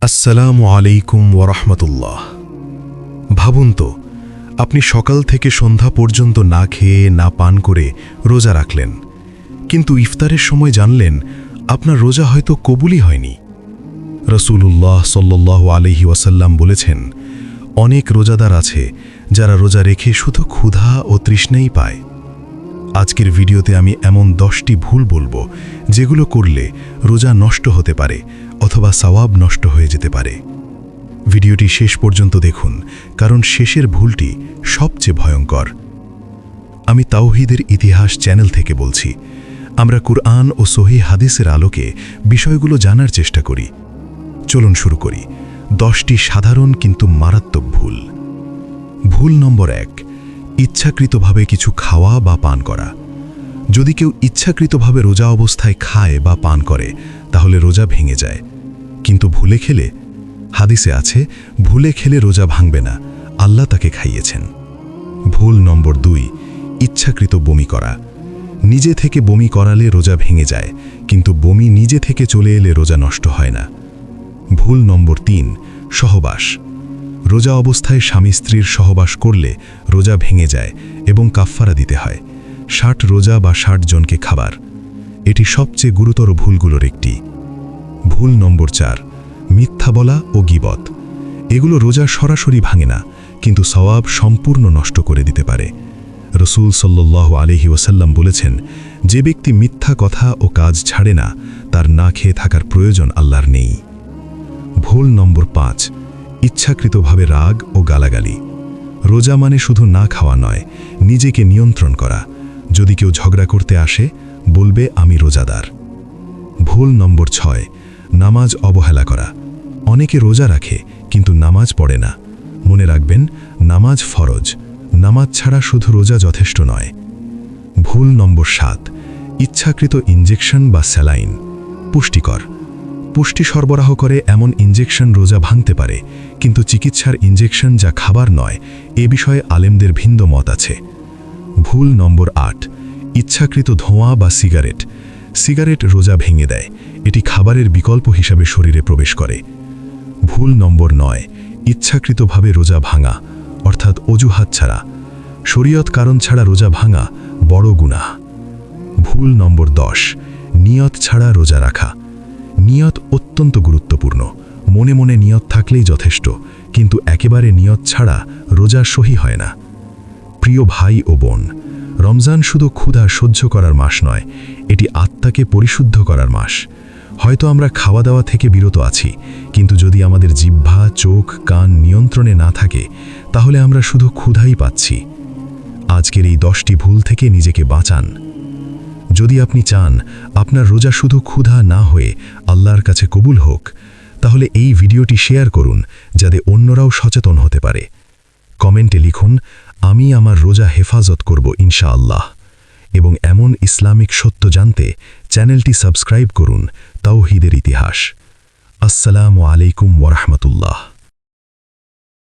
আসসালামু আলাইকুম ওরহমতুল্লাহ। ভাবুন তো, আপনি সকাল থেকে সন্ধ্যা পর্যন্ত না খেয়ে না পান করে রোজা রাখলেন, কিন্তু ইফতারের সময় জানলেন আপনার রোজা হয়তো কবুলই হয়নি। রাসূলুল্লাহ সাল্লাল্লাহু আলাইহি ওয়াসাল্লাম বলেছেন, অনেক রোজাদার আছে যারা রোজা রেখে শুধু ক্ষুধা ও তৃষ্ণাই পায়। আজকের ভিডিওতে আমি এমন 10টি ভুল বলবো যেগুলো করলে রোজা নষ্ট হতে পারে অথবা সওয়াব নষ্ট হয়ে যেতে পারে। ভিডিওটি শেষ পর্যন্ত দেখুন, কারণ শেষের ভুলটি সবচেয়ে ভয়ঙ্কর। আমি তাওহীদের ইতিহাস চ্যানেল থেকে বলছি। আমরা কুরআন ও সহিহ হাদিসের আলোকে বিষয়গুলো জানার চেষ্টা করি। চলুন শুরু করি 10টি সাধারণ কিন্তু মারাত্মক ভুল। ভুল নম্বর 1, ইচ্ছাকৃতভাবে কিছু খাওয়া বা পান করা। যদি কেউ ইচ্ছাকৃতভাবে রোজা অবস্থায় খায় বা পান করে তাহলে রোজা ভেঙে যায়, কিন্তু ভুলে খেলে, হাদিসে আছে, ভুলে খেলে রোজা ভাঙবে না, আল্লাহ তাকে খাইয়েছেন। ভুল নম্বর 2, ইচ্ছাকৃত বমি করা। নিজে থেকে বমি করালে রোজা ভেঙে যায়, কিন্তু বমি নিজে থেকে চলে এলে রোজা নষ্ট হয় না। ভুল নম্বর 3, সহবাস। রোজা অবস্থায় স্বামী স্ত্রীর সহবাস করলে রোজা ভেঙে যায় এবং কাফফারা দিতে হয় 60 রোজা বা 60 জনকে খাবার। এটি সবচেয়ে গুরুতর ভুলগুলোর একটি। ভুল নম্বর 4, মিথ্যা বলা ও গীবত। এগুলো রোজা সরাসরি ভাঙে না, কিন্তু সওয়াব সম্পূর্ণ নষ্ট করে দিতে পারে। রাসূল সাল্লাল্লাহু আলাইহি ওয়াসাল্লাম বলেছেন, যে ব্যক্তি মিথ্যা কথা ও কাজ ছাড়ে না তার না খেয়ে থাকার প্রয়োজন আল্লাহর নেই। ভুল নম্বর 5, ইচ্ছাকৃতভাবে রাগ ও গালাগালি। রোজা মানে শুধু না খাওয়া নয়, নিজেকে নিয়ন্ত্রণ করা। যদি কেউ ঝগড়া করতে আসে, বলবে আমি রোজাদার। ভুল নম্বর 6, নামাজ অবহেলা করা। অনেকে রোজা রাখে কিন্তু নামাজ পড়ে না। মনে রাখবেন, নামাজ ফরজ, নামাজ ছাড়া শুধু রোজা যথেষ্ট নয়। ভুল নম্বর 7, ইচ্ছাকৃত ইনজেকশন বা স্যালাইন। পুষ্টিকর, পুষ্টি সরবরাহ করে এমন ইনজেকশন রোজা ভাঙতে পারে, কিন্তু চিকিৎসার ইনজেকশন যা খাবার নয়, এ বিষয়ে আলেমদের ভিন্ন মত আছে। ভুল নম্বর 8, ইচ্ছাকৃত ধোঁয়া বা সিগারেট। সিগারেট রোজা ভেঙে দেয়, এটি খাবারের বিকল্প হিসাবে শরীরে প্রবেশ করে। ভুল নম্বর 9, ইচ্ছাকৃতভাবে রোজা ভাঙা, অর্থাৎ অজুহাত ছাড়া। শরীয়ত কারণ ছাড়া রোজা ভাঙা বড় গুনাহ। ভুল নম্বর 10, নিয়ত ছাড়া রোজা রাখা। নিয়ত অত্যন্ত গুরুত্বপূর্ণ। মনে মনে নিয়ত থাকলেই যথেষ্ট, কিন্তু একেবারে নিয়ত ছাড়া রোজা সহি হয় না। প্রিয় ভাই ও বোন, রমজান শুধু ক্ষুধা সহ্য করার মাস নয়, এটি আত্মাকে পরিশুদ্ধ করার মাস। হয়তো আমরা খাওয়া দাওয়া থেকে বিরত আছি, কিন্তু যদি আমাদের জিহ্বা, চোখ, কান নিয়ন্ত্রণে না থাকে, তাহলে আমরা শুধু ক্ষুধাই পাচ্ছি। আজকের এই 10টি ভুল থেকে নিজেকে বাঁচান। যদি আপনি চান আপনার রোজা শুধু ক্ষুধা না হয়ে আল্লাহর কাছে কবুল হোক, তাহলে এই ভিডিওটি শেয়ার করুন, যাতে অন্যরাও সচেতন হতে পারে। কমেন্টে লিখুন, আমি আমার রোজা হেফাজত করব ইনশাআল্লাহ। এবং এমন ইসলামিক সত্য জানতে চ্যানেলটি সাবস্ক্রাইব করুন। তাওহীদের ইতিহাস। আসসালামু আলাইকুম ওয়া রাহমাতুল্লাহ।